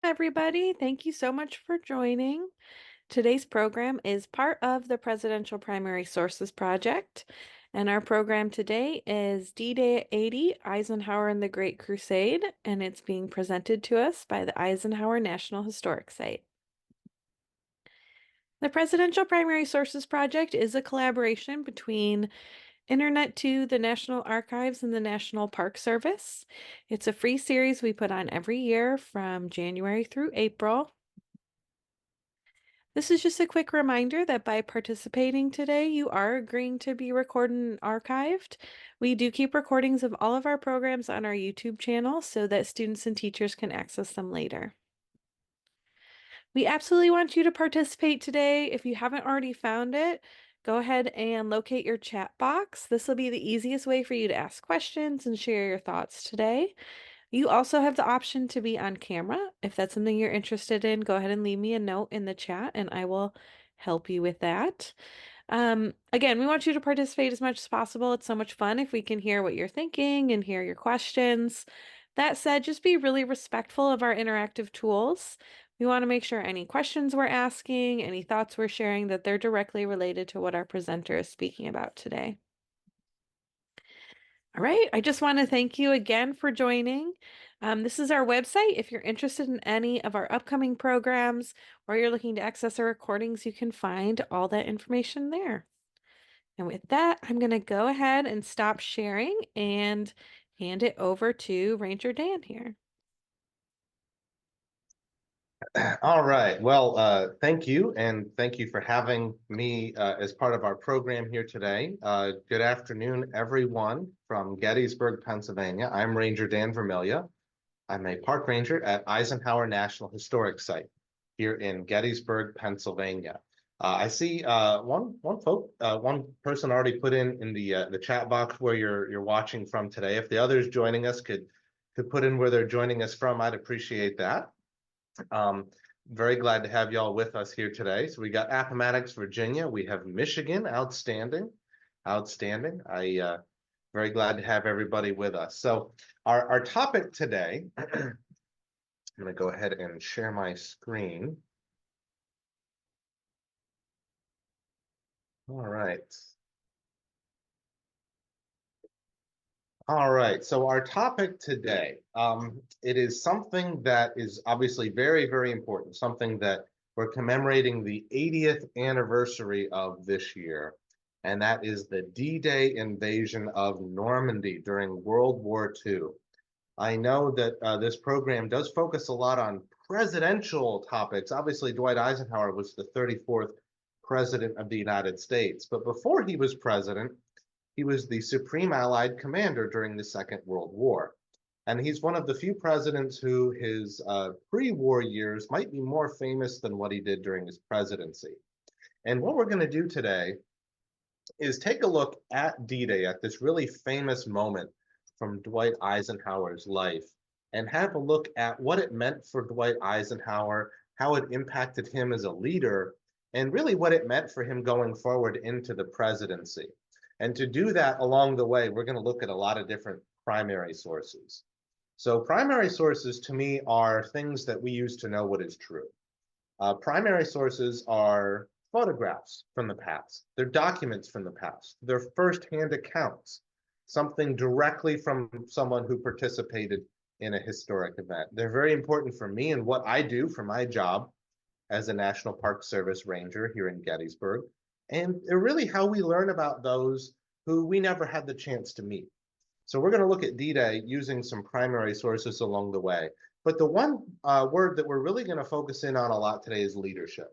Everybody. Thank you so much for joining. Today's program is part of the Presidential Primary Sources Project, and our program today is D-Day 80, Eisenhower and the Great Crusade, and it's being presented to us by the Eisenhower National Historic Site. The Presidential Primary Sources Project is a collaboration between Internet 2, the National Archives, and the National Park Service. It's a free series we put on every year from January through April. This is just a quick reminder that by participating today, you are agreeing to be recorded and archived. We do keep recordings of all of our programs on our YouTube channel so that students and teachers can access them later. We absolutely want you to participate today. If you haven't already found it, go ahead and locate your chat box. This will be the easiest way for you to ask questions and share your thoughts today. You also have the option to be on camera. If that's something you're interested in, go ahead and leave me a note in the chat and I will help you with that. Again, we want you to participate as much as possible. It's so much fun if we can hear what you're thinking and hear your questions. That said, just be really respectful of our interactive tools. We want to make sure any questions we're asking, any thoughts we're sharing, that they're directly related to what our presenter is speaking about today. All right, I just want to thank you again for joining. This is our website. If you're interested in any of our upcoming programs or you're looking to access our recordings, you can find all that information there. And with that, I'm going to go ahead and stop sharing and hand it over to Ranger Dan here. All right. Well, thank you, and thank you for having me as part of our program here today. Good afternoon, everyone from Gettysburg, Pennsylvania. I'm Ranger Dan Vermilia. I'm a park ranger at Eisenhower National Historic Site here in Gettysburg, Pennsylvania. I see one person already put in the chat box where you're watching from today. If the others joining us could put in where they're joining us from, I'd appreciate that. Very glad to have y'all with us here today. So we got Appomattox, Virginia. We have Michigan, outstanding. I very glad to have everybody with us. So our topic today, I'm going to go ahead and share my screen. All right. All right, so our topic today, it is something that is obviously very, very important, something that we're commemorating the 80th anniversary of this year, and that is the D-Day invasion of Normandy during World War II. I know that this program does focus a lot on presidential topics. Obviously, Dwight Eisenhower was the 34th president of the United States, but before he was president, he was the Supreme Allied Commander during the Second World War. And he's one of the few presidents who his pre-war years might be more famous than what he did during his presidency. And what we're going to do today is take a look at D-Day, at this really famous moment from Dwight Eisenhower's life, and have a look at what it meant for Dwight Eisenhower, how it impacted him as a leader, and really what it meant for him going forward into the presidency. And to do that along the way, we're going to look at a lot of different primary sources. So primary sources to me are things that we use to know what is true. Primary sources are photographs from the past. They're documents from the past. They're firsthand accounts, something directly from someone who participated in a historic event. They're very important for me and what I do for my job as a National Park Service ranger here in Gettysburg. And they're really how we learn about those who we never had the chance to meet. So we're going to look at D-Day using some primary sources along the way. But the one word that we're really going to focus in on a lot today is leadership.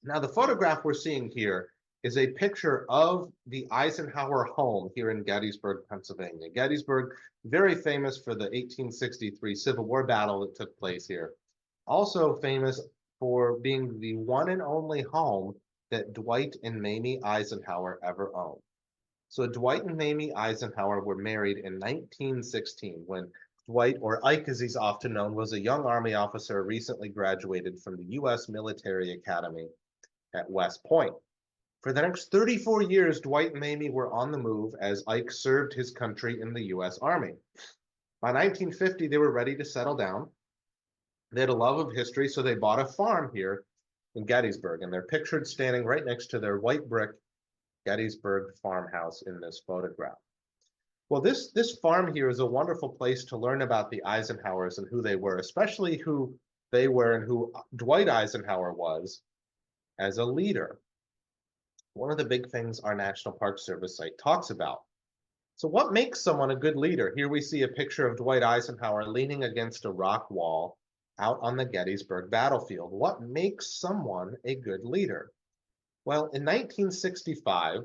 Now, the photograph we're seeing here is a picture of the Eisenhower home here in Gettysburg, Pennsylvania. Gettysburg, very famous for the 1863 Civil War battle that took place here. Also famous for being the one and only home that Dwight and Mamie Eisenhower ever owned. So Dwight and Mamie Eisenhower were married in 1916 when Dwight, or Ike as he's often known, was a young Army officer recently graduated from the U.S. Military Academy at West Point. For the next 34 years, Dwight and Mamie were on the move as Ike served his country in the U.S. Army. By 1950, they were ready to settle down. They had a love of history, so they bought a farm here in Gettysburg, and they're pictured standing right next to their white brick Gettysburg farmhouse in this photograph. Well, this farm here is a wonderful place to learn about the Eisenhowers and who they were, especially who they were and who Dwight Eisenhower was as a leader. One of the big things our National Park Service site talks about. So what makes someone a good leader? Here we see a picture of Dwight Eisenhower leaning against a rock wall out on the Gettysburg battlefield. What makes someone a good leader? Well, in 1965,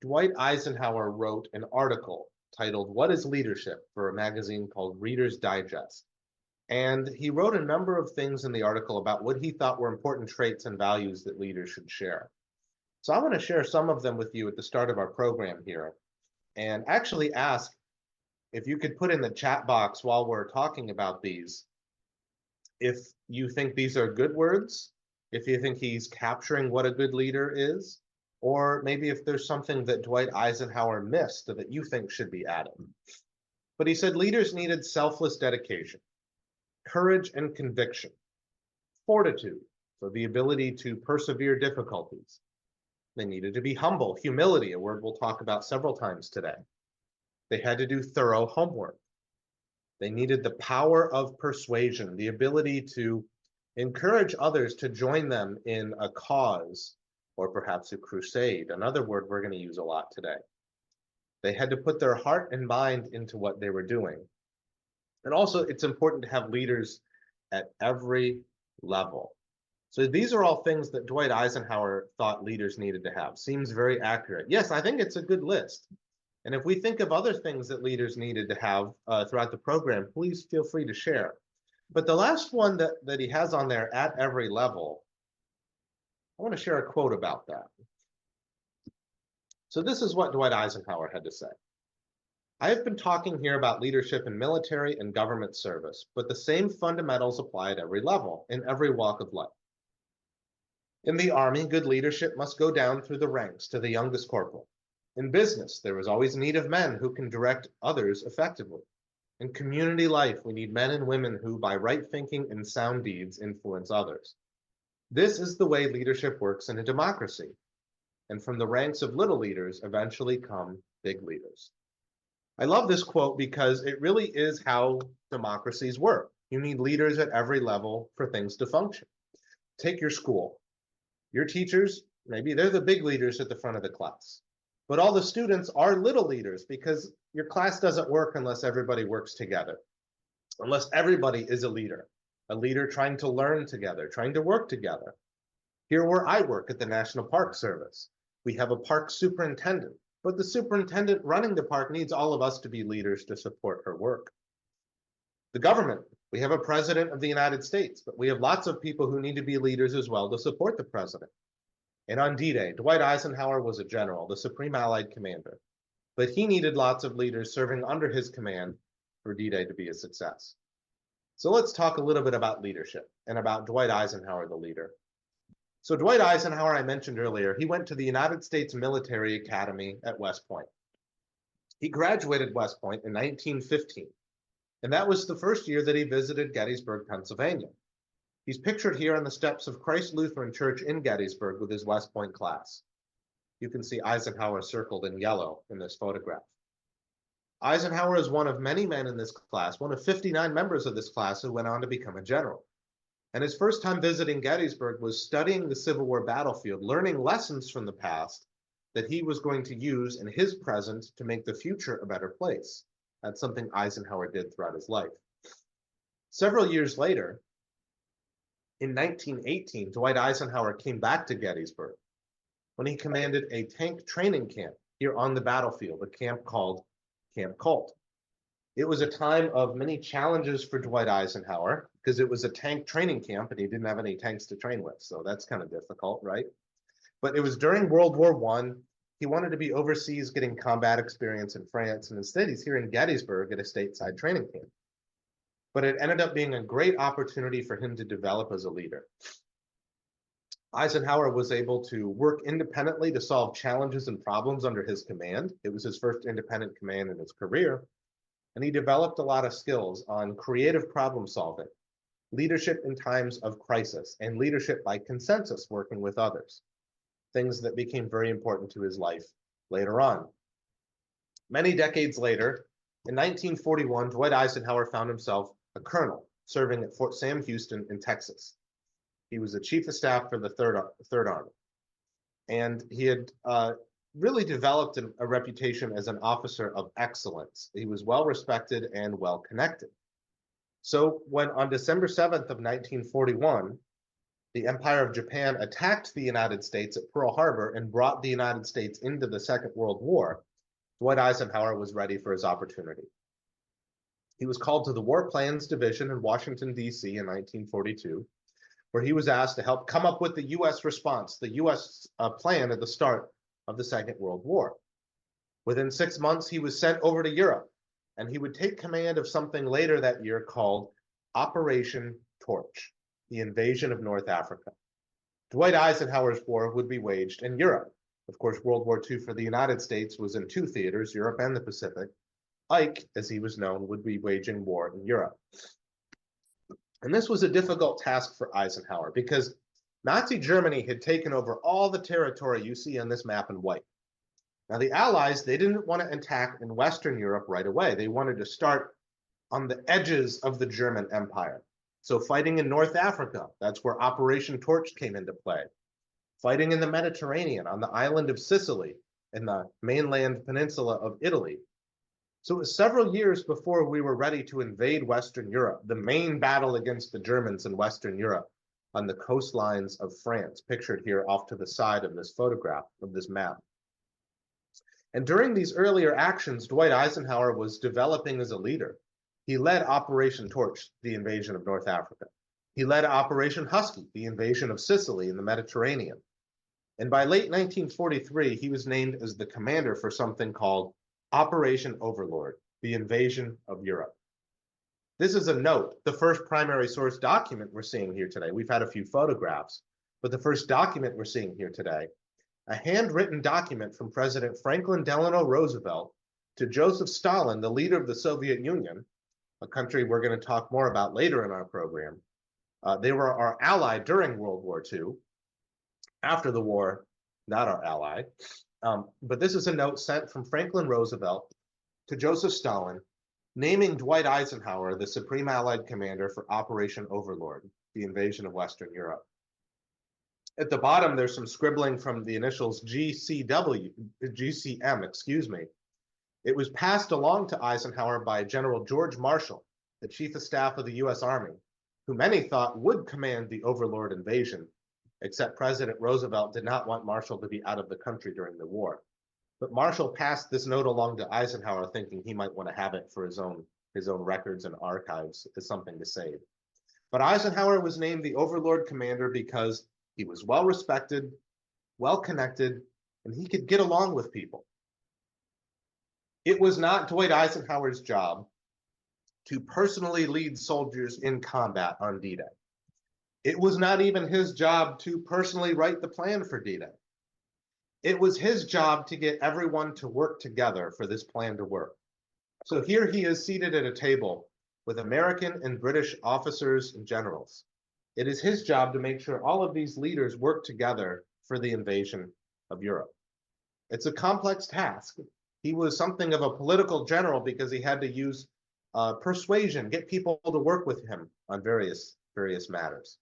Dwight Eisenhower wrote an article titled "What is Leadership?" for a magazine called Reader's Digest. And he wrote a number of things in the article about what he thought were important traits and values that leaders should share. So I want to share some of them with you at the start of our program here and actually ask if you could put in the chat box while we're talking about these, if you think these are good words, if you think he's capturing what a good leader is, or maybe if there's something that Dwight Eisenhower missed that you think should be added. But he said leaders needed selfless dedication, courage and conviction, fortitude, so the ability to persevere difficulties. They needed to be humble, humility, a word we'll talk about several times today. They had to do thorough homework. They needed the power of persuasion, the ability to encourage others to join them in a cause or perhaps a crusade, another word we're going to use a lot today. They had to put their heart and mind into what they were doing. And also, it's important to have leaders at every level. So these are all things that Dwight Eisenhower thought leaders needed to have. Seems very accurate. Yes, I think it's a good list. And if we think of other things that leaders needed to have throughout the program, please feel free to share. But the last one that he has on there, at every level, I want to share a quote about that. So this is what Dwight Eisenhower had to say. I have been talking here about leadership in military and government service, but the same fundamentals apply at every level, in every walk of life. In the Army, good leadership must go down through the ranks to the youngest corporal. In business, there is always need of men who can direct others effectively. In community life, we need men and women who, by right thinking and sound deeds, influence others. This is the way leadership works in a democracy. And from the ranks of little leaders eventually come big leaders. I love this quote because it really is how democracies work. You need leaders at every level for things to function. Take your school. Your teachers, maybe they're the big leaders at the front of the class. But all the students are little leaders because your class doesn't work unless everybody works together, unless everybody is a leader trying to learn together, trying to work together. Here where I work at the National Park Service, we have a park superintendent, but the superintendent running the park needs all of us to be leaders to support her work. The government, we have a president of the United States, but we have lots of people who need to be leaders as well to support the president. And on D-Day, Dwight Eisenhower was a general, the supreme Allied commander, but he needed lots of leaders serving under his command for D-Day to be a success. So let's talk a little bit about leadership and about Dwight Eisenhower, the leader. So Dwight Eisenhower, I mentioned earlier, he went to the United States Military Academy at West Point. He graduated West Point in 1915, and that was the first year that he visited Gettysburg, Pennsylvania. He's pictured here on the steps of Christ Lutheran Church in Gettysburg with his West Point class. You can see Eisenhower circled in yellow in this photograph. Eisenhower is one of many men in this class, one of 59 members of this class who went on to become a general. And his first time visiting Gettysburg was studying the Civil War battlefield, learning lessons from the past that he was going to use in his present to make the future a better place. That's something Eisenhower did throughout his life. Several years later, in 1918, Dwight Eisenhower came back to Gettysburg when he commanded a tank training camp here on the battlefield, a camp called Camp Colt. It was a time of many challenges for Dwight Eisenhower because it was a tank training camp and he didn't have any tanks to train with. So that's kind of difficult, right? But it was during World War I. He wanted to be overseas getting combat experience in France, and instead he's here in Gettysburg at a stateside training camp. But it ended up being a great opportunity for him to develop as a leader. Eisenhower was able to work independently to solve challenges and problems under his command. It was his first independent command in his career. And he developed a lot of skills on creative problem solving, leadership in times of crisis, and leadership by consensus, working with others, things that became very important to his life later on. Many decades later, in 1941, Dwight Eisenhower found himself a colonel serving at Fort Sam Houston in Texas. He was the chief of staff for the Third Army, and he had really developed a reputation as an officer of excellence. He was well respected and well connected. So when on December 7th of 1941, the Empire of Japan attacked the United States at Pearl Harbor and brought the United States into the Second World War, Dwight Eisenhower was ready for his opportunity. He was called to the War Plans Division in Washington, D.C. in 1942, where he was asked to help come up with the U.S. response, the U.S. plan at the start of the Second World War. Within 6 months, he was sent over to Europe, and he would take command of something later that year called Operation Torch, the invasion of North Africa. Dwight Eisenhower's war would be waged in Europe. Of course, World War II for the United States was in two theaters, Europe and the Pacific. Ike, as he was known, would be waging war in Europe. And this was a difficult task for Eisenhower because Nazi Germany had taken over all the territory you see on this map in white. Now, the Allies, they didn't want to attack in Western Europe right away. They wanted to start on the edges of the German Empire. So fighting in North Africa, that's where Operation Torch came into play. Fighting in the Mediterranean, on the island of Sicily, in the mainland peninsula of Italy. So it was several years before we were ready to invade Western Europe, the main battle against the Germans in Western Europe on the coastlines of France, pictured here off to the side of this photograph, of this map. And during these earlier actions, Dwight Eisenhower was developing as a leader. He led Operation Torch, the invasion of North Africa. He led Operation Husky, the invasion of Sicily in the Mediterranean. And by late 1943, he was named as the commander for something called Operation Overlord, the invasion of Europe. This is a note, the first primary source document we're seeing here today. We've had a few photographs, but the first document we're seeing here today, a handwritten document from President Franklin Delano Roosevelt to Joseph Stalin, the leader of the Soviet Union, a country we're going to talk more about later in our program. They were our ally during World War II. After the war, not our ally. But this is a note sent from Franklin Roosevelt to Joseph Stalin, naming Dwight Eisenhower the Supreme Allied Commander for Operation Overlord, the invasion of Western Europe. At the bottom, there's some scribbling from the initials GCM, excuse me. It was passed along to Eisenhower by General George Marshall, the Chief of Staff of the U.S. Army, who many thought would command the Overlord invasion, except President Roosevelt did not want Marshall to be out of the country during the war. But Marshall passed this note along to Eisenhower, thinking he might want to have it for his own records and archives as something to save. But Eisenhower was named the Overlord Commander because he was well respected, well connected, and he could get along with people. It was not Dwight Eisenhower's job to personally lead soldiers in combat on D-Day. It was not even his job to personally write the plan for D-Day. It was his job to get everyone to work together for this plan to work. So here he is seated at a table with American and British officers and generals. It is his job to make sure all of these leaders work together for the invasion of Europe. It's a complex task. He was something of a political general because he had to use persuasion, get people to work with him on various matters.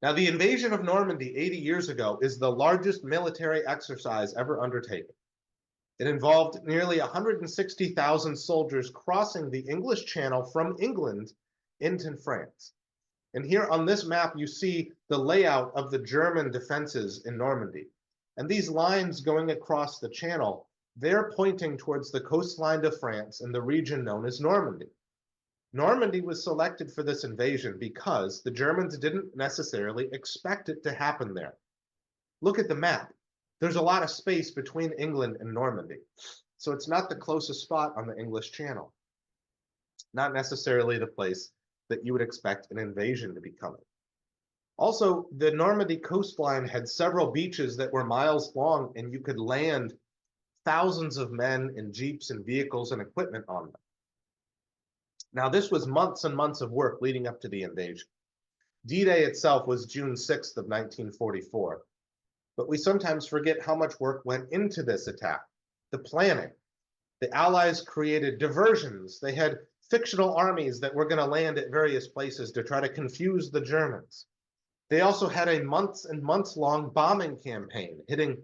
Now, the invasion of Normandy 80 years ago is the largest military exercise ever undertaken. It involved nearly 160,000 soldiers crossing the English Channel from England into France. And here on this map, you see the layout of the German defenses in Normandy. And these lines going across the channel, they're pointing towards the coastline of France and the region known as Normandy. Normandy was selected for this invasion because the Germans didn't necessarily expect it to happen there. Look at the map. There's a lot of space between England and Normandy. So it's not the closest spot on the English Channel. Not necessarily the place that you would expect an invasion to be coming. Also, the Normandy coastline had several beaches that were miles long, and you could land thousands of men in jeeps and vehicles and equipment on them. Now, this was months and months of work leading up to the invasion. D-Day itself was June 6th of 1944, but we sometimes forget how much work went into this attack. The planning. The Allies created diversions. They had fictional armies that were going to land at various places to try to confuse the Germans. They also had a months and months long bombing campaign, hitting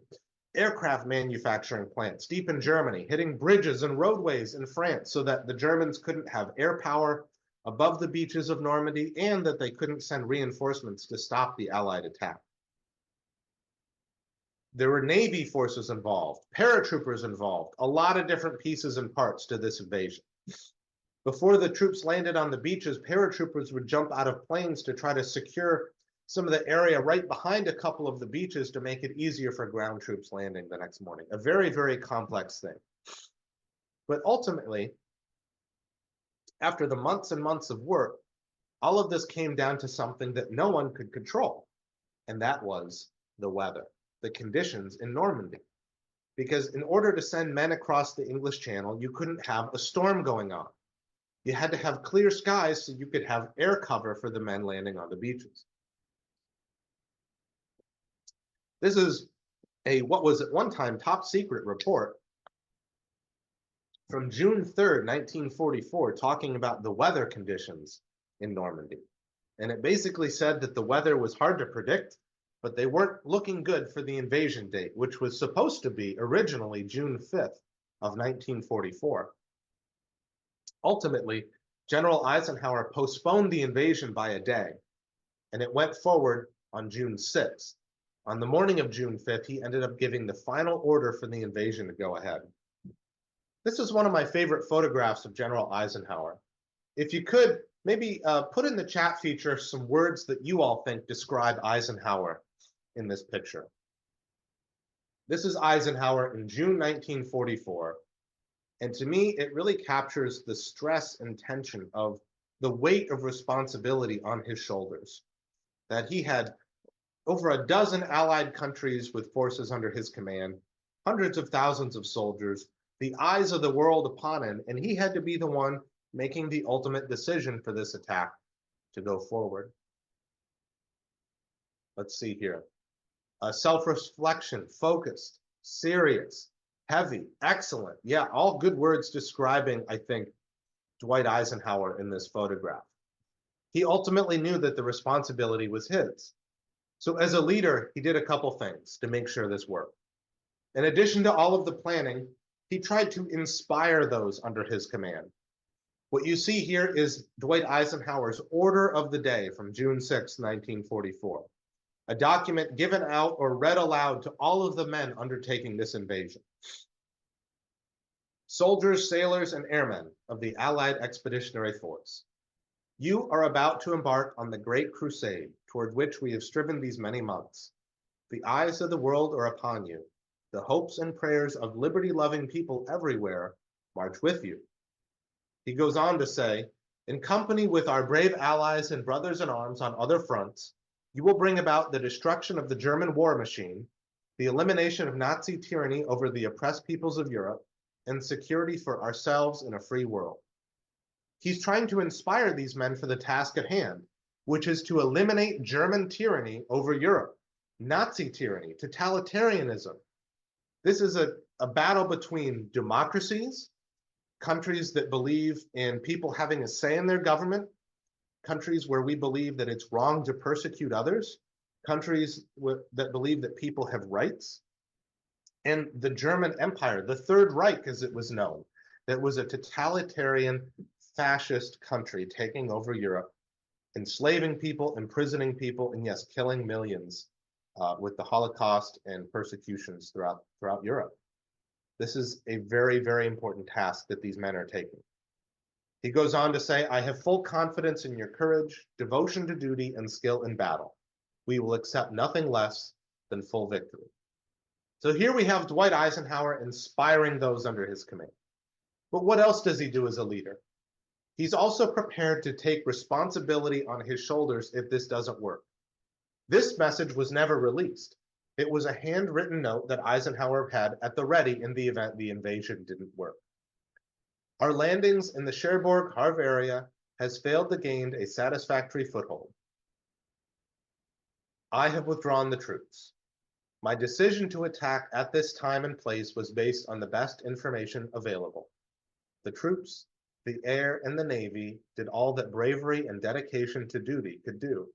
aircraft manufacturing plants deep in Germany, hitting bridges and roadways in France so that the Germans couldn't have air power above the beaches of Normandy and that they couldn't send reinforcements to stop the Allied attack. There were Navy forces involved, paratroopers involved, a lot of different pieces and parts to this invasion. Before the troops landed on the beaches, paratroopers would jump out of planes to try to secure some of the area right behind a couple of the beaches to make it easier for ground troops landing the next morning. A very, very complex thing. But ultimately, after the months and months of work, all of this came down to something that no one could control, and that was the weather, the conditions in Normandy. Because in order to send men across the English Channel, you couldn't have a storm going on. You had to have clear skies so you could have air cover for the men landing on the beaches. This is what was at one time top secret report from June 3rd, 1944, talking about the weather conditions in Normandy. And it basically said that the weather was hard to predict, but they weren't looking good for the invasion date, which was supposed to be originally June 5th of 1944. Ultimately, General Eisenhower postponed the invasion by a day, and it went forward on June 6th. On the morning of June 5th, he ended up giving the final order for the invasion to go ahead. This is one of my favorite photographs of General Eisenhower. If you could, maybe put in the chat feature some words that you all think describe Eisenhower in this picture. This is Eisenhower in June 1944. And to me, it really captures the stress and tension of the weight of responsibility on his shoulders. That he had over a dozen allied countries with forces under his command, hundreds of thousands of soldiers, the eyes of the world upon him, and he had to be the one making the ultimate decision for this attack to go forward. Let's see here. Self-reflection, focused, serious, heavy, excellent. Yeah, all good words describing, I think, Dwight Eisenhower in this photograph. He ultimately knew that the responsibility was his. So as a leader, he did a couple things to make sure this worked. In addition to all of the planning, he tried to inspire those under his command. What you see here is Dwight Eisenhower's order of the day from June 6, 1944, a document given out or read aloud to all of the men undertaking this invasion. Soldiers, sailors, and airmen of the Allied Expeditionary Force, you are about to embark on the great crusade toward which we have striven these many months. The eyes of the world are upon you. The hopes and prayers of liberty-loving people everywhere march with you. He goes on to say, in company with our brave allies and brothers in arms on other fronts, you will bring about the destruction of the German war machine, the elimination of Nazi tyranny over the oppressed peoples of Europe, and security for ourselves in a free world. He's trying to inspire these men for the task at hand, which is to eliminate German tyranny over Europe, Nazi tyranny, totalitarianism. This is a battle between democracies, countries that believe in people having a say in their government, countries where we believe that it's wrong to persecute others, countries that believe that people have rights, and the German Empire, the Third Reich as it was known, that was a totalitarian fascist country taking over Europe, enslaving people, imprisoning people, and yes, killing millions with the Holocaust and persecutions throughout Europe. This is a very, very important task that these men are taking. He goes on to say, I have full confidence in your courage, devotion to duty, and skill in battle. We will accept nothing less than full victory. So here we have Dwight Eisenhower inspiring those under his command. But what else does he do as a leader? He's also prepared to take responsibility on his shoulders if this doesn't work. This message was never released. It was a handwritten note that Eisenhower had at the ready in the event the invasion didn't work. Our landings in the Cherbourg Havre area has failed to gain a satisfactory foothold. I have withdrawn the troops. My decision to attack at this time and place was based on the best information available. The troops, the air, and the Navy did all that bravery and dedication to duty could do.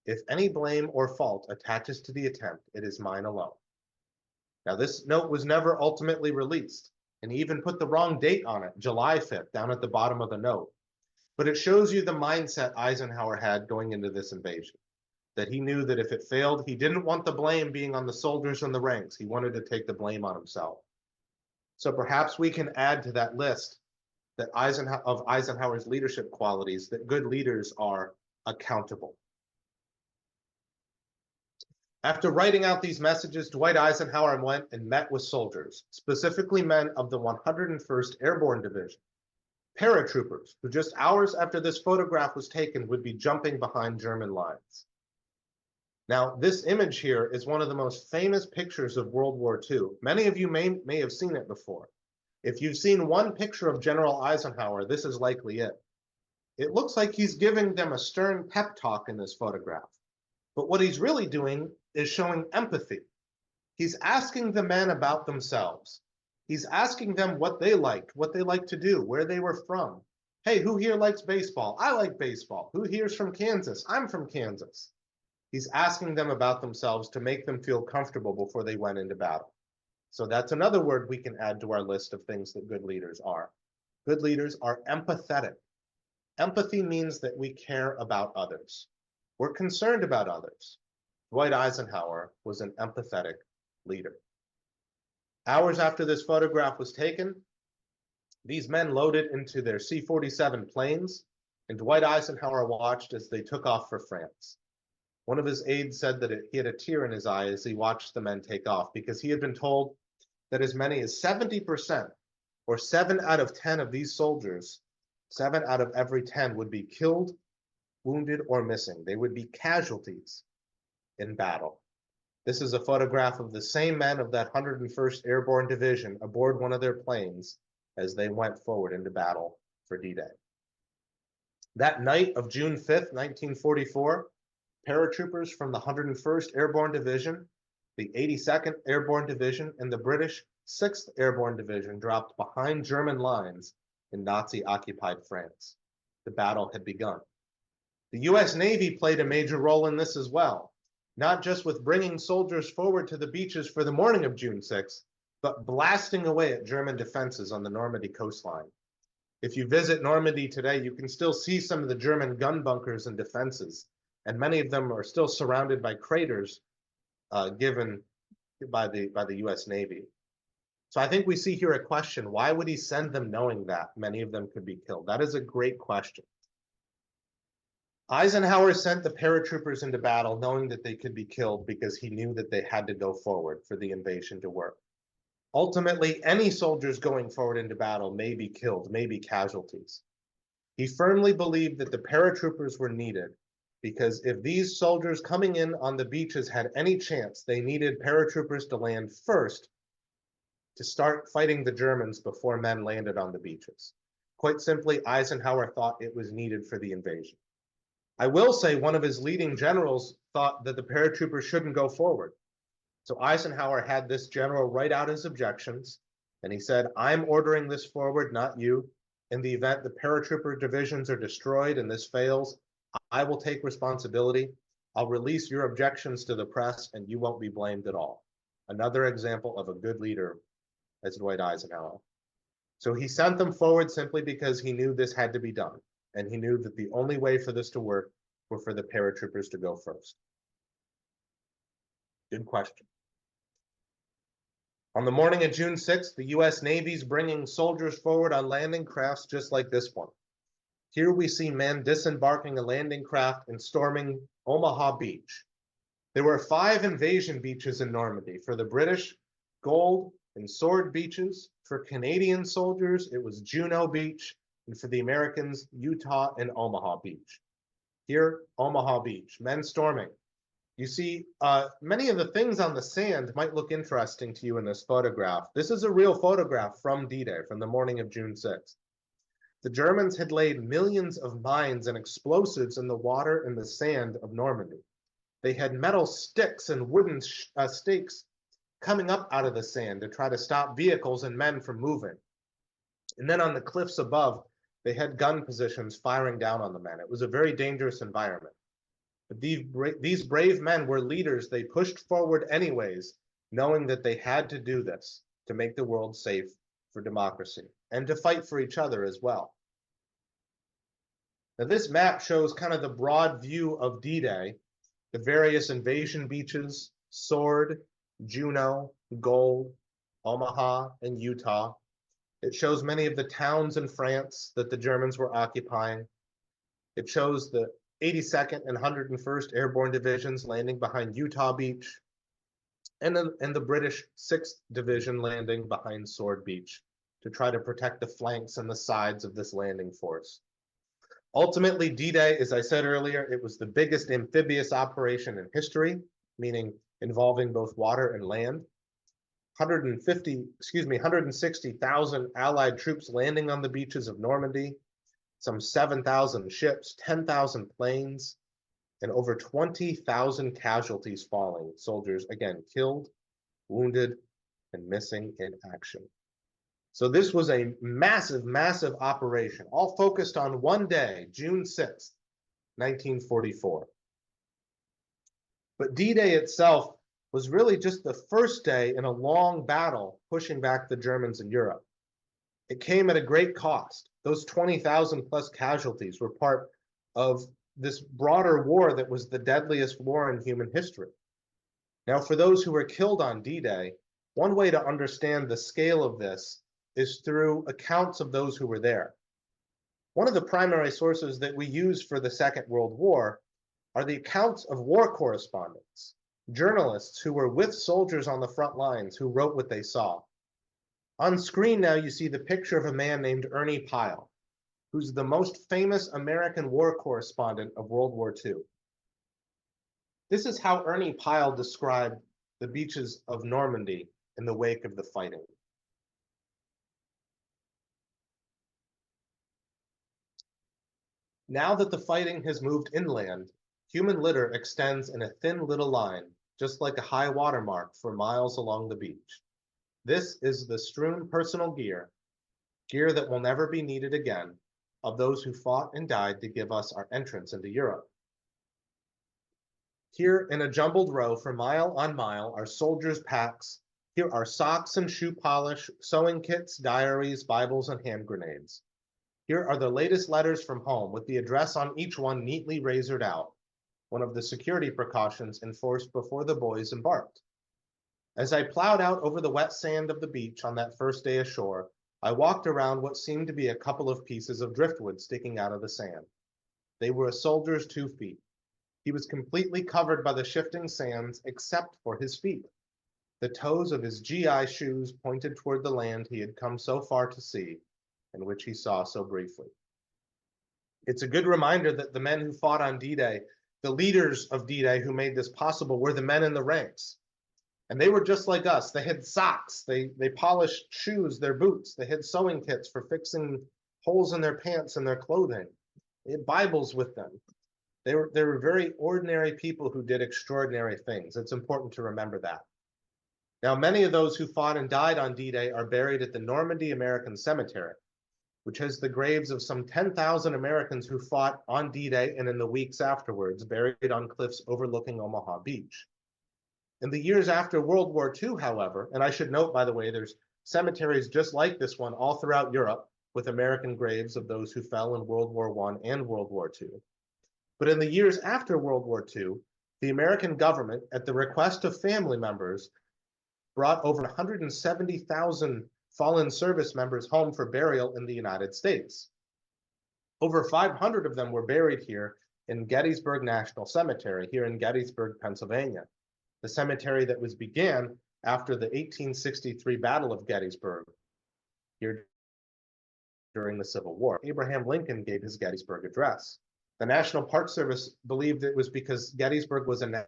If any blame or fault attaches to the attempt, it is mine alone. Now, this note was never ultimately released, and he even put the wrong date on it, July 5th, down at the bottom of the note. But it shows you the mindset Eisenhower had going into this invasion, that he knew that if it failed, he didn't want the blame being on the soldiers in the ranks. He wanted to take the blame on himself. So perhaps we can add to that list that of Eisenhower's leadership qualities, that good leaders are accountable. After writing out these messages, Dwight Eisenhower went and met with soldiers, specifically men of the 101st Airborne Division, paratroopers who just hours after this photograph was taken would be jumping behind German lines. Now, this image here is one of the most famous pictures of World War II. Many of you may have seen it before. If you've seen one picture of General Eisenhower, this is likely it. It looks like he's giving them a stern pep talk in this photograph. But what he's really doing is showing empathy. He's asking the men about themselves. He's asking them what they liked to do, where they were from. Hey, who here likes baseball? I like baseball. Who here's from Kansas? I'm from Kansas. He's asking them about themselves to make them feel comfortable before they went into battle. So that's another word we can add to our list of things that good leaders are. Good leaders are empathetic. Empathy means that we care about others. We're concerned about others. Dwight Eisenhower was an empathetic leader. Hours after this photograph was taken, these men loaded into their C-47 planes, and Dwight Eisenhower watched as they took off for France. One of his aides said that he had a tear in his eye as he watched the men take off, because he had been told that as many as 70%, or 7 out of 10 of these soldiers, 7 out of every 10 would be killed, wounded, or missing. They would be casualties in battle. This is a photograph of the same men of that 101st Airborne Division aboard one of their planes as they went forward into battle for D-Day. That night of June 5th, 1944, paratroopers from the 101st Airborne Division, the 82nd Airborne Division, and the British 6th Airborne Division dropped behind German lines in Nazi-occupied France. The battle had begun. The US Navy played a major role in this as well, not just with bringing soldiers forward to the beaches for the morning of June 6th, but blasting away at German defenses on the Normandy coastline. If you visit Normandy today, you can still see some of the German gun bunkers and defenses, and many of them are still surrounded by craters given by the US Navy. So I think we see here a question: why would he send them knowing that many of them could be killed? That is a great question. Eisenhower sent the paratroopers into battle knowing that they could be killed because he knew that they had to go forward for the invasion to work. Ultimately, any soldiers going forward into battle may be killed, may be casualties. He firmly believed that the paratroopers were needed because if these soldiers coming in on the beaches had any chance, they needed paratroopers to land first to start fighting the Germans before men landed on the beaches. Quite simply, Eisenhower thought it was needed for the invasion. I will say one of his leading generals thought that the paratroopers shouldn't go forward. So Eisenhower had this general write out his objections, and he said, I'm ordering this forward, not you. In the event the paratrooper divisions are destroyed and this fails, I will take responsibility. I'll release your objections to the press, and you won't be blamed at all. Another example of a good leader as Dwight Eisenhower. So he sent them forward simply because he knew this had to be done. And he knew that the only way for this to work were for the paratroopers to go first. Good question. On the morning of June 6th, the US Navy's bringing soldiers forward on landing crafts just like this one. Here we see men disembarking a landing craft and storming Omaha Beach. There were 5 invasion beaches in Normandy. For the British, Gold and Sword beaches. For Canadian soldiers, it was Juno Beach. And for the Americans, Utah and Omaha Beach. Here, Omaha Beach, men storming. You see, many of the things on the sand might look interesting to you in this photograph. This is a real photograph from D-Day, from the morning of June 6th. The Germans had laid millions of mines and explosives in the water and the sand of Normandy. They had metal sticks and wooden stakes coming up out of the sand to try to stop vehicles and men from moving. And then on the cliffs above, they had gun positions firing down on the men. It was a very dangerous environment. But these brave men were leaders. They pushed forward anyways, knowing that they had to do this to make the world safe for democracy and to fight for each other as well. Now, this map shows kind of the broad view of D-Day, the various invasion beaches, Sword, Juno, Gold, Omaha, and Utah. It shows many of the towns in France that the Germans were occupying. It shows the 82nd and 101st Airborne Divisions landing behind Utah Beach, and the British 6th Division landing behind Sword Beach to try to protect the flanks and the sides of this landing force. Ultimately, D-Day, as I said earlier, it was the biggest amphibious operation in history, meaning involving both water and land. 160,000 Allied troops landing on the beaches of Normandy, some 7,000 ships, 10,000 planes, and over 20,000 casualties falling. Soldiers, again, killed, wounded, and missing in action. So this was a massive, massive operation, all focused on one day, June 6th, 1944. But D-Day itself was really just the first day in a long battle pushing back the Germans in Europe. It came at a great cost. Those 20,000 plus casualties were part of this broader war that was the deadliest war in human history. Now, for those who were killed on D-Day, one way to understand the scale of this is through accounts of those who were there. One of the primary sources that we use for the Second World War are the accounts of war correspondents, journalists who were with soldiers on the front lines who wrote what they saw. On screen now you see the picture of a man named Ernie Pyle, who's the most famous American war correspondent of World War II. This is how Ernie Pyle described the beaches of Normandy in the wake of the fighting. Now that the fighting has moved inland, human litter extends in a thin little line, just like a high water mark for miles along the beach. This is the strewn personal gear that will never be needed again, of those who fought and died to give us our entrance into Europe. Here in a jumbled row for mile on mile are soldiers' packs. Here are socks and shoe polish, sewing kits, diaries, Bibles, and hand grenades. Here are the latest letters from home with the address on each one neatly razored out, one of the security precautions enforced before the boys embarked. As I plowed out over the wet sand of the beach on that first day ashore, I walked around what seemed to be a couple of pieces of driftwood sticking out of the sand. They were a soldier's 2 feet. He was completely covered by the shifting sands except for his feet. The toes of his GI shoes pointed toward the land he had come so far to see, and which he saw so briefly. It's a good reminder that the men who fought on D-Day, the leaders of D-Day who made this possible, were the men in the ranks. And they were just like us. They had socks, they polished shoes, their boots, they had sewing kits for fixing holes in their pants and their clothing. They had Bibles with them. They were very ordinary people who did extraordinary things. It's important to remember that. Now, many of those who fought and died on D-Day are buried at the Normandy American Cemetery, which has the graves of some 10,000 Americans who fought on D-Day and in the weeks afterwards, buried on cliffs overlooking Omaha Beach. In the years after World War II, however, and I should note, by the way, there's cemeteries just like this one all throughout Europe with American graves of those who fell in World War I and World War II. But in the years after World War II, the American government, at the request of family members, brought over 170,000 fallen service members home for burial in the United States. Over 500 of them were buried here in Gettysburg National Cemetery, here in Gettysburg, Pennsylvania, the cemetery that was began after the 1863 Battle of Gettysburg, here during the Civil War. Abraham Lincoln gave his Gettysburg Address. The National Park Service believed it was because Gettysburg was a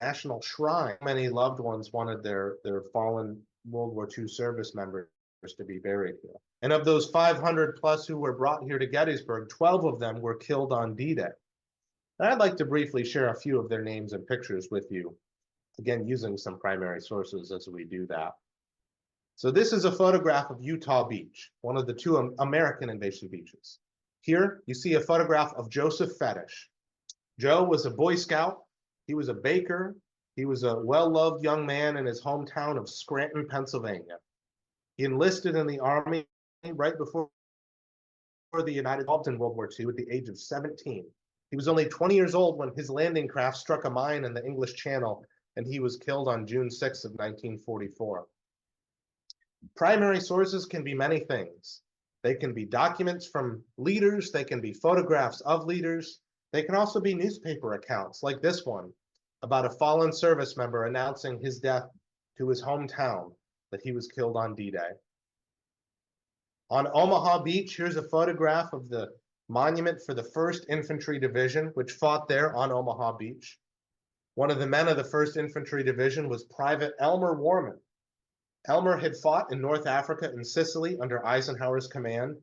national shrine. Many loved ones wanted their fallen World War II service members to be buried here. And of those 500 plus who were brought here to Gettysburg, 12 of them were killed on D-Day. And I'd like to briefly share a few of their names and pictures with you, again, using some primary sources as we do that. So this is a photograph of Utah Beach, one of the two American invasion beaches. Here, you see a photograph of Joseph Fetish. Joe was a Boy Scout. He was a baker. He was a well-loved young man in his hometown of Scranton, Pennsylvania. He enlisted in the Army right before the United States in World War II at the age of 17. He was only 20 years old when his landing craft struck a mine in the English Channel, and he was killed on June 6 of 1944. Primary sources can be many things. They can be documents from leaders, they can be photographs of leaders, they can also be newspaper accounts like this one about a fallen service member announcing his death to his hometown that he was killed on D-Day. On Omaha Beach, here's a photograph of the monument for the 1st Infantry Division, which fought there on Omaha Beach. One of the men of the 1st Infantry Division was Private Elmer Warman. Elmer had fought in North Africa and Sicily under Eisenhower's command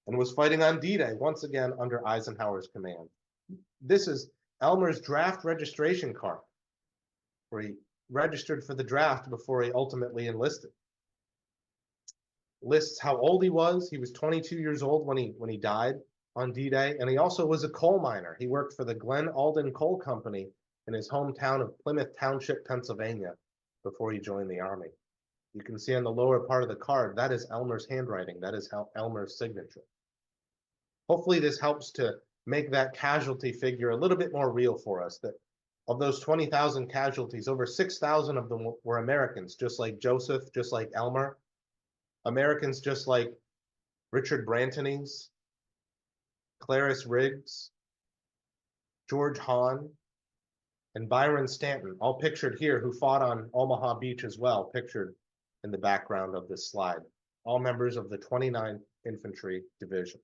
and was fighting on D-Day, once again under Eisenhower's command. This is Elmer's draft registration card, where he registered for the draft before he ultimately enlisted. Lists how old he was. He was 22 years old when he died on D-Day, and he also was a coal miner. He worked for the Glen Alden Coal Company in his hometown of Plymouth Township, Pennsylvania, before he joined the Army. You can see on the lower part of the card, that is Elmer's handwriting. That is Elmer's signature. Hopefully this helps to make that casualty figure a little bit more real for us, that of those 20,000 casualties, over 6,000 of them were Americans, just like Joseph, just like Elmer. Americans just like Richard Brantonese, Clarice Riggs, George Hahn, and Byron Stanton, all pictured here, who fought on Omaha Beach as well, pictured in the background of this slide, all members of the 29th Infantry Division.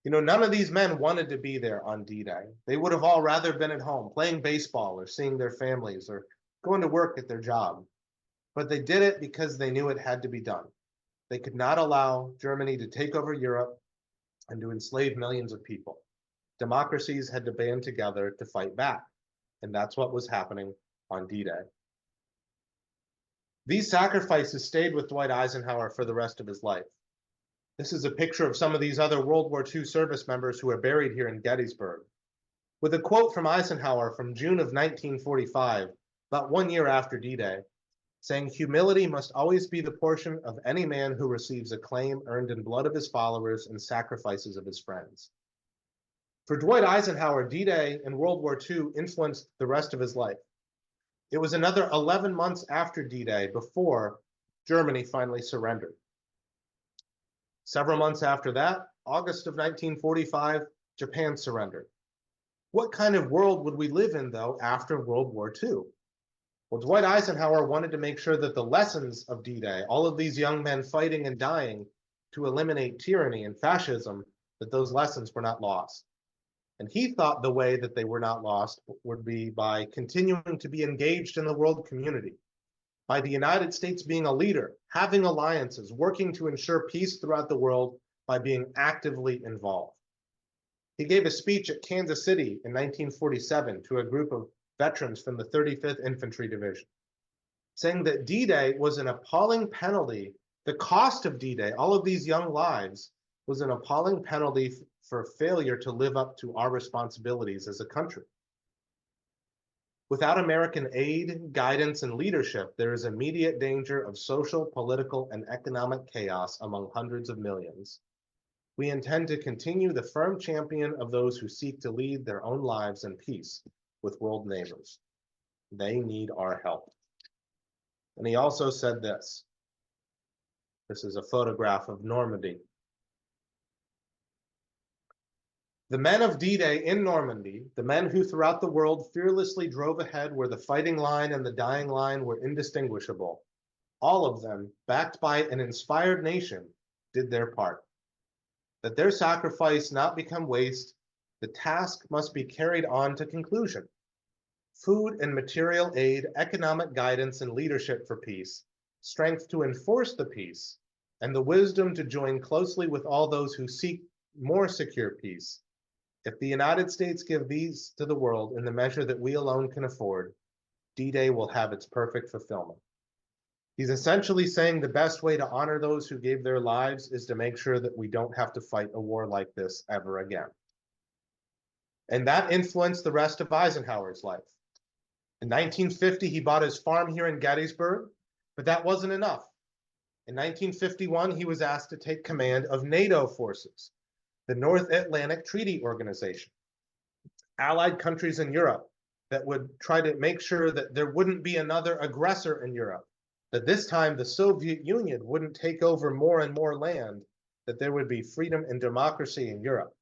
You know, none of these men wanted to be there on D-Day. They would have all rather been at home playing baseball or seeing their families or going to work at their job. But they did it because they knew it had to be done. They could not allow Germany to take over Europe and to enslave millions of people. Democracies had to band together to fight back, and that's what was happening on D-Day. These sacrifices stayed with Dwight Eisenhower for the rest of his life. This is a picture of some of these other World War II service members who are buried here in Gettysburg, with a quote from Eisenhower from June of 1945, about 1 year after D-Day, saying, "Humility must always be the portion of any man who receives acclaim earned in blood of his followers and sacrifices of his friends." For Dwight Eisenhower, D-Day and World War II influenced the rest of his life. It was another 11 months after D-Day before Germany finally surrendered. Several months after that, August of 1945, Japan surrendered. What kind of world would we live in, though, after World War II? Well, Dwight Eisenhower wanted to make sure that the lessons of D-Day, all of these young men fighting and dying to eliminate tyranny and fascism, that those lessons were not lost. And he thought the way that they were not lost would be by continuing to be engaged in the world community, by the United States being a leader, having alliances, working to ensure peace throughout the world by being actively involved. He gave a speech at Kansas City in 1947 to a group of veterans from the 35th Infantry Division, saying that D-Day was an appalling penalty. The cost of D-Day, all of these young lives, was an appalling penalty for failure to live up to our responsibilities as a country. Without American aid, guidance, and leadership, there is immediate danger of social, political, and economic chaos among hundreds of millions. We intend to continue the firm champion of those who seek to lead their own lives in peace with world neighbors. They need our help. And he also said this. This is a photograph of Normandy. The men of D-Day in Normandy, the men who throughout the world fearlessly drove ahead where the fighting line and the dying line were indistinguishable, all of them, backed by an inspired nation, did their part. That their sacrifice not become waste, the task must be carried on to conclusion. food and material aid, economic guidance, and leadership for peace, strength to enforce the peace, and the wisdom to join closely with all those who seek more secure peace. If the United States give these to the world in the measure that we alone can afford, D-Day will have its perfect fulfillment. He's essentially saying the best way to honor those who gave their lives is to make sure that we don't have to fight a war like this ever again. And that influenced the rest of Eisenhower's life. In 1950, he bought his farm here in Gettysburg, but that wasn't enough. In 1951, he was asked to take command of NATO forces, the North Atlantic Treaty Organization, allied countries in Europe that would try to make sure that there wouldn't be another aggressor in Europe, that this time the Soviet Union wouldn't take over more and more land, that there would be freedom and democracy in Europe.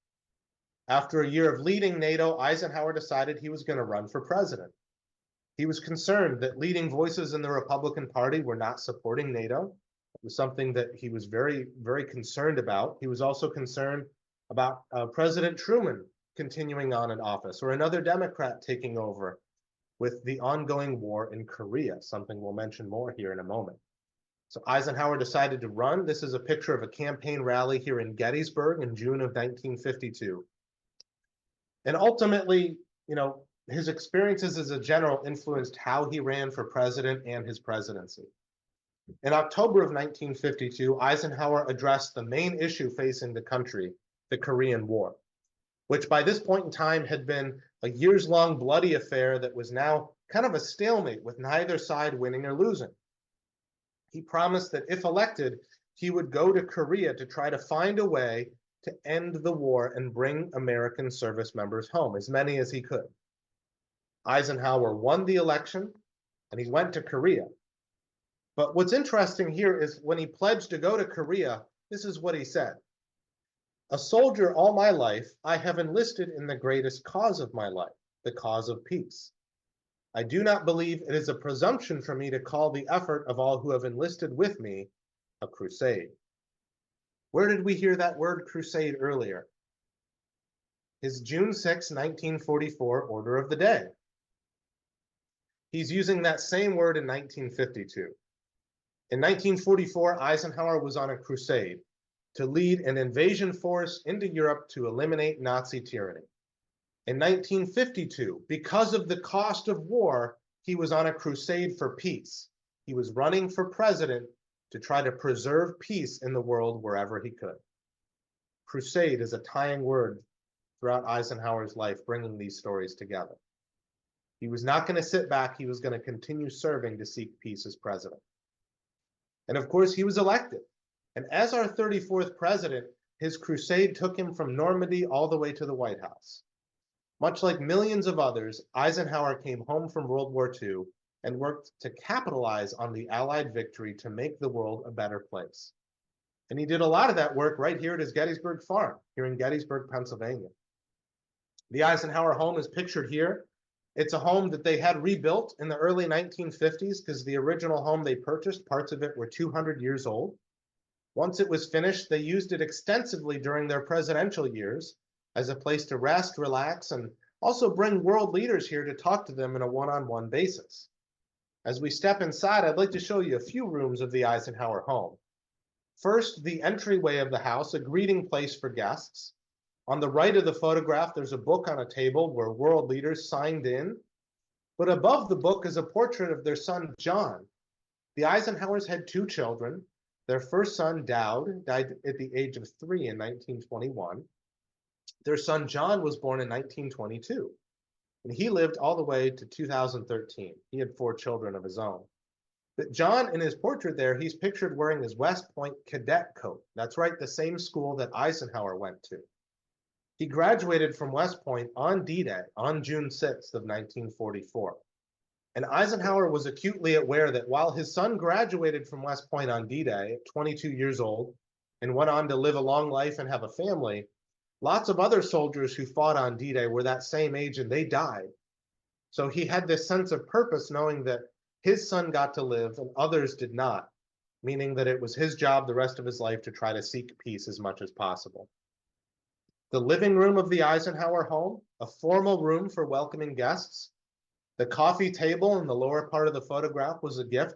After a year of leading NATO, Eisenhower decided he was going to run for president. He was concerned that leading voices in the Republican Party were not supporting NATO. It was something that he was very, very concerned about. He was also concerned about President Truman continuing on in office or another Democrat taking over with the ongoing war in Korea, something we'll mention more here in a moment. So Eisenhower decided to run. This is a picture of a campaign rally here in Gettysburg in June of 1952. And ultimately, his experiences as a general influenced how he ran for president and his presidency. In October of 1952, Eisenhower addressed the main issue facing the country, the Korean War, which by this point in time had been a years-long bloody affair that was now kind of a stalemate with neither side winning or losing. He promised that if elected, he would go to Korea to try to find a way to end the war and bring American service members home, as many as he could. Eisenhower won the election and he went to Korea. But what's interesting here is when he pledged to go to Korea, this is what he said. A soldier all my life, I have enlisted in the greatest cause of my life, the cause of peace. I do not believe it is a presumption for me to call the effort of all who have enlisted with me a crusade. Where did we hear that word crusade earlier? His June 6, 1944 order of the day. He's using that same word in 1952. In 1944, Eisenhower was on a crusade to lead an invasion force into Europe to eliminate Nazi tyranny. In 1952, because of the cost of war, he was on a crusade for peace. He was running for president to try to preserve peace in the world wherever he could. Crusade is a tying word throughout Eisenhower's life, bringing these stories together. He was not going to sit back. He was going to continue serving to seek peace as president. And of course, he was elected. And as our 34th president, his crusade took him from Normandy all the way to the White House. Much like millions of others, Eisenhower came home from World War II and worked to capitalize on the Allied victory to make the world a better place. And he did a lot of that work right here at his Gettysburg farm, here in Gettysburg, Pennsylvania. The Eisenhower home is pictured here. It's a home that they had rebuilt in the early 1950s because the original home they purchased, parts of it were 200 years old. Once it was finished, they used it extensively during their presidential years as a place to rest, relax, and also bring world leaders here to talk to them in a one-on-one basis. As we step inside, I'd like to show you a few rooms of the Eisenhower home. First, the entryway of the house, a greeting place for guests. On the right of the photograph, there's a book on a table where world leaders signed in. But above the book is a portrait of their son, John. The Eisenhowers had two children. Their first son, Dowd, died at the age of 3 in 1921. Their son, John, was born in 1922. And he lived all the way to 2013. He had 4 children of his own. But John, in his portrait there, he's pictured wearing his West Point cadet coat. That's right, the same school that Eisenhower went to. He graduated from West Point on D-Day, on June 6th of 1944. And Eisenhower was acutely aware that while his son graduated from West Point on D-Day at 22 years old and went on to live a long life and have a family, lots of other soldiers who fought on D-Day were that same age and they died. So he had this sense of purpose knowing that his son got to live and others did not, meaning that it was his job the rest of his life to try to seek peace as much as possible. The living room of the Eisenhower home, a formal room for welcoming guests. The coffee table in the lower part of the photograph was a gift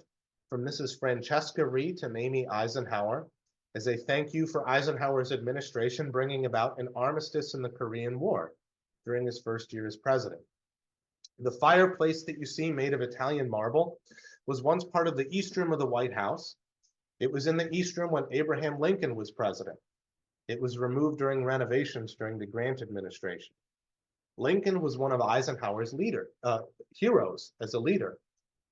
from Mrs. Francesca Ree to Mamie Eisenhower as a thank you for Eisenhower's administration bringing about an armistice in the Korean War during his first year as president. The fireplace that you see made of Italian marble was once part of the East Room of the White House. It was in the East Room when Abraham Lincoln was president. It was removed during renovations during the Grant administration. Lincoln was one of Eisenhower's heroes as a leader.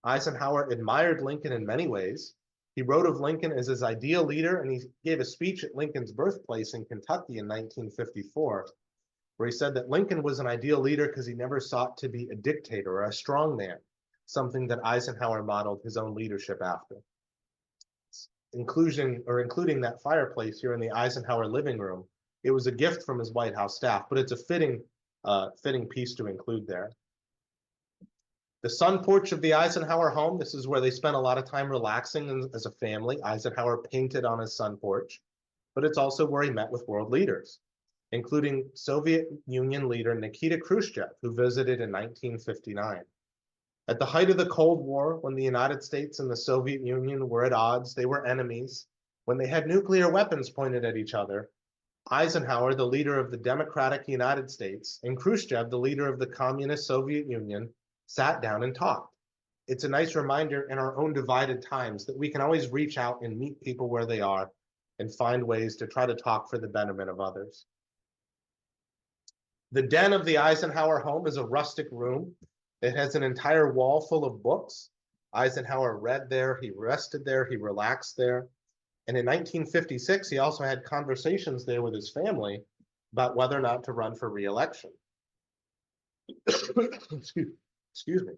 Eisenhower admired Lincoln in many ways. He wrote of Lincoln as his ideal leader, and he gave a speech at Lincoln's birthplace in Kentucky in 1954, where he said that Lincoln was an ideal leader because he never sought to be a dictator or a strongman, something that Eisenhower modeled his own leadership after. Including that fireplace here in the Eisenhower living room, it was a gift from his White House staff, but it's a fitting piece to include there. The sun porch of the Eisenhower home, this is where they spent a lot of time relaxing as a family. Eisenhower painted on his sun porch, but it's also where he met with world leaders, including Soviet Union leader Nikita Khrushchev, who visited in 1959. At the height of the Cold War, when the United States and the Soviet Union were at odds, they were enemies, when they had nuclear weapons pointed at each other, Eisenhower, the leader of the Democratic United States, and Khrushchev, the leader of the Communist Soviet Union, sat down and talked. It's a nice reminder in our own divided times that we can always reach out and meet people where they are and find ways to try to talk for the betterment of others. The den of the Eisenhower home is a rustic room. It has an entire wall full of books. Eisenhower read there, he rested there, he relaxed there. And in 1956, he also had conversations there with his family about whether or not to run for re-election. Excuse me.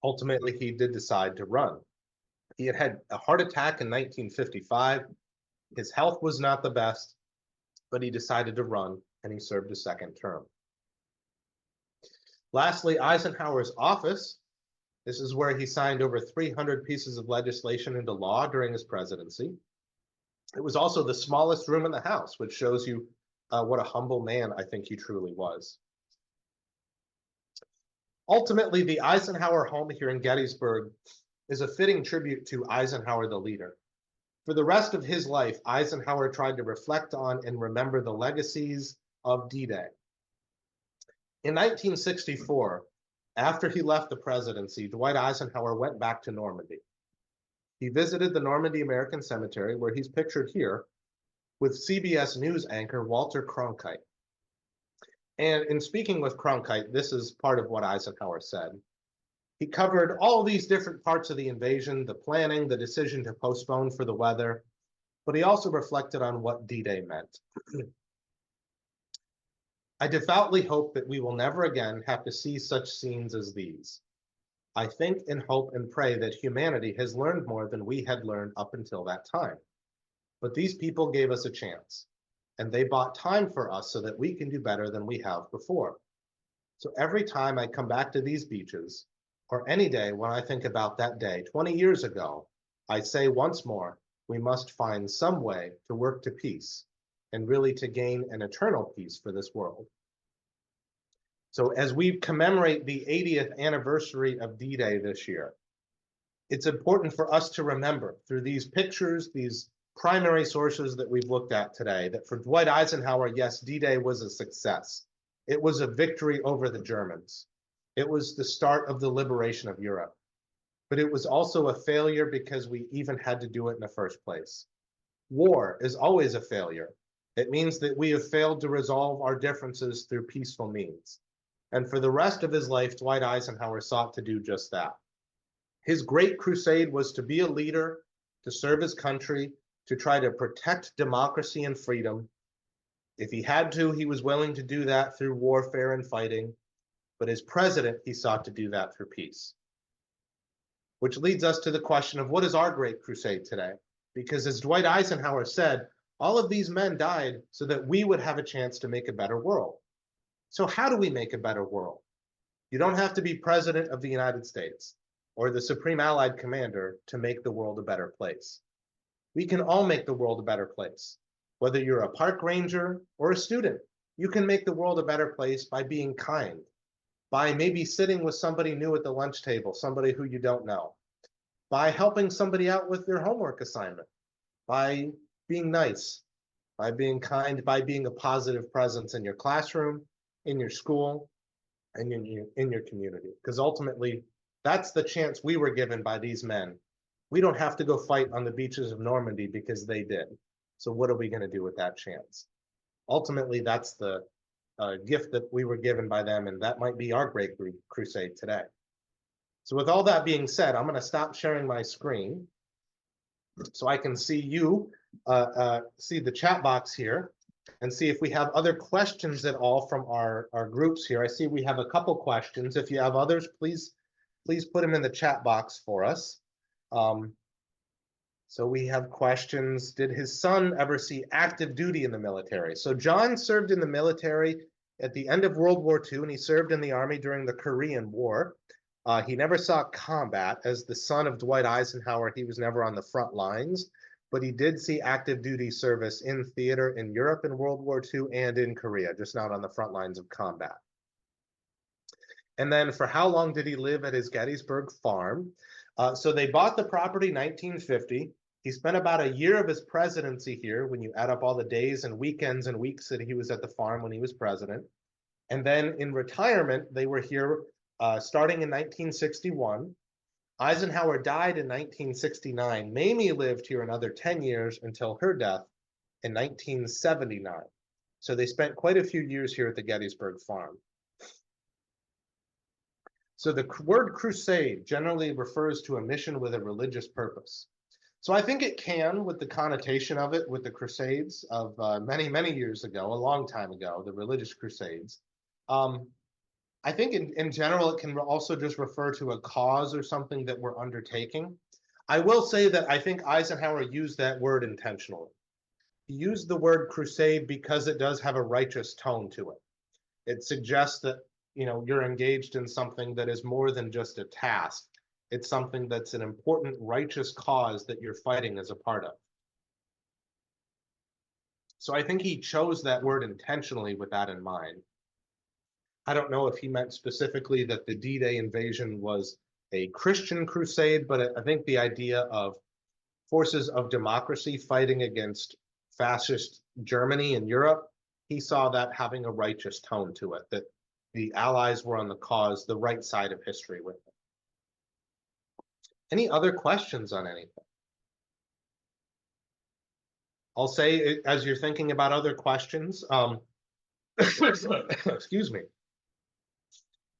Ultimately, he did decide to run. He had had a heart attack in 1955. His health was not the best, but he decided to run, and he served a second term. Lastly, Eisenhower's office. This is where he signed over 300 pieces of legislation into law during his presidency. It was also the smallest room in the House, which shows you what a humble man I think he truly was. Ultimately, the Eisenhower home here in Gettysburg is a fitting tribute to Eisenhower, the leader. For the rest of his life, Eisenhower tried to reflect on and remember the legacies of D-Day. In 1964, after he left the presidency, Dwight Eisenhower went back to Normandy. He visited the Normandy American Cemetery, where he's pictured here, with CBS News anchor Walter Cronkite. And in speaking with Cronkite, this is part of what Eisenhower said. He covered all these different parts of the invasion, the planning, the decision to postpone for the weather, but he also reflected on what D-Day meant. I devoutly hope that we will never again have to see such scenes as these. I think and hope and pray that humanity has learned more than we had learned up until that time. But these people gave us a chance, and they bought time for us so that we can do better than we have before. So every time I come back to these beaches, or any day when I think about that day 20 years ago, I say once more, we must find some way to work to peace and really to gain an eternal peace for this world. So as we commemorate the 80th anniversary of D-Day this year, it's important for us to remember through these pictures, these primary sources that we've looked at today, that for Dwight Eisenhower, yes, D-Day was a success. It was a victory over the Germans. It was the start of the liberation of Europe. But it was also a failure because we even had to do it in the first place. War is always a failure. It means that we have failed to resolve our differences through peaceful means. And for the rest of his life, Dwight Eisenhower sought to do just that. His great crusade was to be a leader, to serve his country, to try to protect democracy and freedom. If he had to, he was willing to do that through warfare and fighting. But as president, he sought to do that through peace. Which leads us to the question of what is our great crusade today? Because as Dwight Eisenhower said, all of these men died so that we would have a chance to make a better world. So how do we make a better world? You don't have to be president of the United States or the Supreme Allied Commander to make the world a better place. We can all make the world a better place, whether you're a park ranger or a student, You can make the world a better place by being kind, by maybe sitting with somebody new at the lunch table, somebody who you don't know, by helping somebody out with their homework assignment, by being nice, by being kind, by being a positive presence in your classroom, in your school, and in your community. Because ultimately, that's the chance we were given by these men. We don't have to go fight on the beaches of Normandy because they did. So what are we going to do with that chance? Ultimately, that's the gift that we were given by them, and that might be our great crusade today. So with all that being said, I'm going to stop sharing my screen so I can see you, see the chat box here, and see if we have other questions at all from our groups here. I see we have a couple questions. If you have others, please put them in the chat box for us. So we have questions. Did his son ever see active duty in the military? So John served in the military at the end of World War II, and he served in the Army during the Korean War. He never saw combat. As the son of Dwight Eisenhower, he was never on the front lines, but he did see active duty service in theater in Europe in World War II and in Korea, just not on the front lines of combat. And then for how long did he live at his Gettysburg farm? So they bought the property 1950. He spent about a year of his presidency here when you add up all the days and weekends and weeks that he was at the farm when he was president. And then in retirement, they were here starting in 1961. Eisenhower died in 1969. Mamie lived here another 10 years until her death in 1979. So they spent quite a few years here at the Gettysburg farm. So the word crusade generally refers to a mission with a religious purpose. So I think it can, with the connotation of it, with the Crusades of many, many years ago, a long time ago, the religious Crusades. I think in general, it can also just refer to a cause or something that we're undertaking. I will say that I think Eisenhower used that word intentionally. He used the word crusade because it does have a righteous tone to it. It suggests that, you know, you're engaged in something that is more than just a task. It's something that's an important righteous cause that you're fighting as a part of. So I think he chose that word intentionally with that in mind. I don't know if he meant specifically that the D-Day invasion was a Christian crusade, but I think the idea of forces of democracy fighting against fascist Germany and Europe, he saw that having a righteous tone to it, that the Allies were on the cause, the right side of history with it. Any other questions on anything? I'll say, as you're thinking about other questions, excuse me,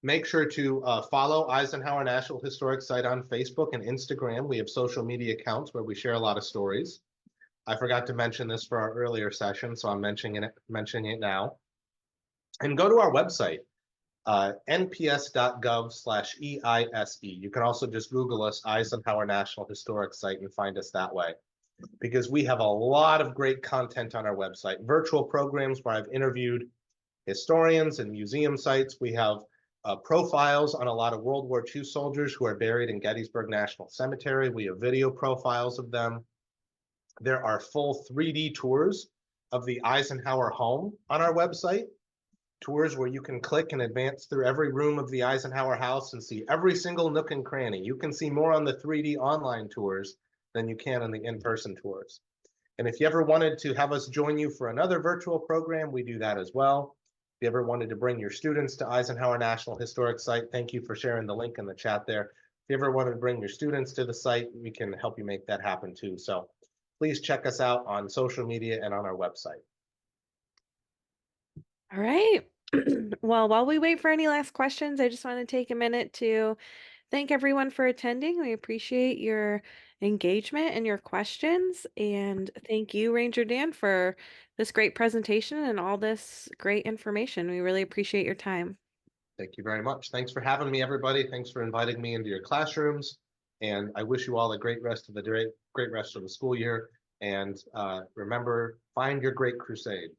make sure to follow Eisenhower National Historic Site on Facebook and Instagram. We have social media accounts where we share a lot of stories. I forgot to mention this for our earlier session, so I'm mentioning it now. And go to our website, nps.gov/EISE. You can also just Google us, Eisenhower National Historic Site, and find us that way, because we have a lot of great content on our website. Virtual programs where I've interviewed historians and museum sites. We have profiles on a lot of World War II soldiers who are buried in Gettysburg National Cemetery. We have video profiles of them. There are full 3D tours of the Eisenhower home on our website. Tours where you can click and advance through every room of the Eisenhower house and see every single nook and cranny. You can see more on the 3D online tours than you can on the in-person tours. And if you ever wanted to have us join you for another virtual program, we do that as well. If you ever wanted to bring your students to Eisenhower National Historic Site, thank you for sharing the link in the chat there. If you ever wanted to bring your students to the site, we can help you make that happen too. So please check us out on social media and on our website. All right. Well, while we wait for any last questions, I just want to take a minute to thank everyone for attending. We appreciate your engagement and your questions. And thank you, Ranger Dan, for this great presentation and all this great information. We really appreciate your time. Thank you very much. Thanks for having me, everybody. Thanks for inviting me into your classrooms. And I wish you all a great rest of the day, great rest of the school year. And remember, find your great crusade.